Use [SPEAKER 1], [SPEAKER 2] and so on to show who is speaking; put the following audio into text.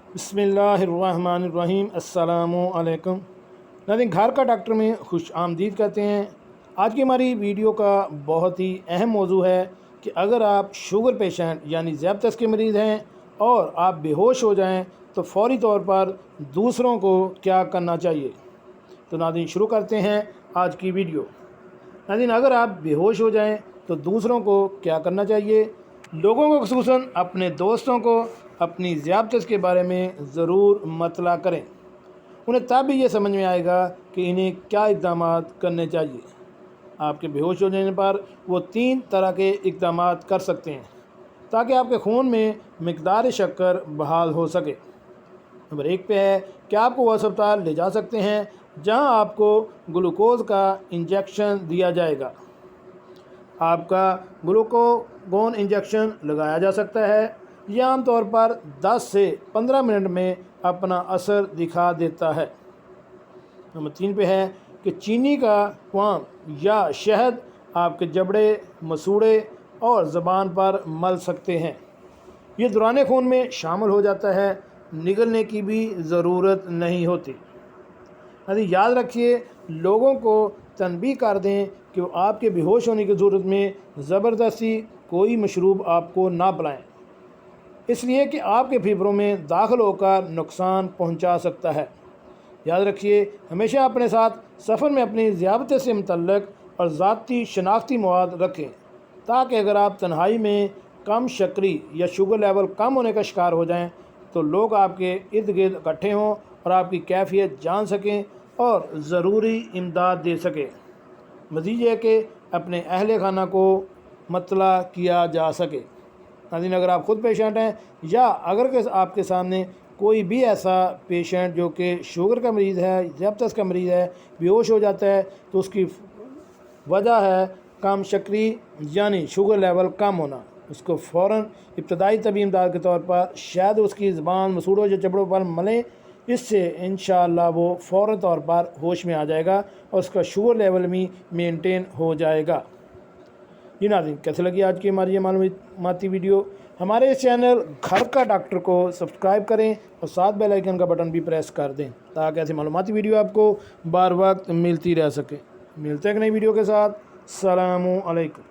[SPEAKER 1] बिस्मिल्लाहिर्रहमानिर्रहीम। अस्सलामु अलैकुम नाज़रीन, घर का डॉक्टर में खुश आमदीद कहते हैं। आज की हमारी वीडियो का बहुत ही अहम मौजू है कि अगर आप शुगर पेशेंट यानी ज़ियाबतस के मरीज़ हैं और आप बेहोश हो जाएं तो फ़ौरी तौर पर दूसरों को क्या करना चाहिए। तो नाज़रीन शुरू करते हैं आज की वीडियो। नाज़रीन, अगर आप बेहोश हो जाएं तो दूसरों को क्या करना चाहिए। लोगों को, ख़ुसूसन अपने दोस्तों को अपनी ज़ियाबतस के बारे में ज़रूर मतला करें। उन्हें तब भी ये समझ में आएगा कि इन्हें क्या इक़दाम करने चाहिए। आपके बेहोश हो जाने पर वो 3 तरह के इक़दाम कर सकते हैं ताकि आपके खून में मिक़दार शक्कर बहाल हो सके। नंबर 1 पे है कि आपको वो अस्पताल ले जा सकते हैं जहां आपको ग्लूकोज़ का इंजेक्शन दिया जाएगा। आपका ग्लूकोगोन इंजेक्शन लगाया जा सकता है। यह आमतौर पर 10 से 15 मिनट में अपना असर दिखा देता है। नंबर 3 पे है कि चीनी का क्वाम या शहद आपके जबड़े, मसूड़े और ज़बान पर मल सकते हैं। ये दौरान खून में शामिल हो जाता है, निगलने की भी ज़रूरत नहीं होती। अभी याद रखिए, लोगों को तनबीह कर दें कि वो आपके बेहोश होने की सूरत में ज़बरदस्ती कोई मशरूब आपको ना पिलाएं, इसलिए कि आपके फेफड़ों में दाखिल होकर नुकसान पहुंचा सकता है। याद रखिए, हमेशा अपने साथ सफ़र में अपनी ज़ियाबत से मुतल्लिक़ और ज़ाती शनाख्ती मवाद रखें ताकि अगर आप तन्हाई में कम शक्री या शुगर लेवल कम होने का शिकार हो जाएं तो लोग आपके इर्द गिर्द इकट्ठे हों और आपकी कैफियत जान सकें और ज़रूरी इमदाद दे सकें। मज़ीद यह कि अपने अहल खाना को मतला किया जा सके। नाज़रीन, अगर आप ख़ुद पेशेंट हैं या अगर आपके सामने कोई भी ऐसा पेशेंट जो कि शुगर का मरीज़ है, ज़ियाबतस का मरीज़ है, बेहोश हो जाता है तो उसकी वजह है कम शक्री यानी शुगर लेवल कम होना, उसको फ़ौरन इब्तदाई तबी इमदाद के तौर पर शायद उसकी ज़बान, मसूड़ों या जबड़ों पर मलें। इससे इंशाअल्लाह वो फ़ौरन तौर पर होश में आ जाएगा और उसका शुगर लेवल भी मेंटेन हो जाएगा। जी नाज़रीन, कैसे लगी आज की हमारी ये मालूमाती वीडियो। हमारे इस चैनल घर का डॉक्टर को सब्सक्राइब करें और साथ बेल आइकन का बटन भी प्रेस कर दें ताकि ऐसी मालूमाती वीडियो आपको बार वक्त मिलती रह सके। मिलते हैं एक नई वीडियो के साथ। अस्सलामु अलैकुम।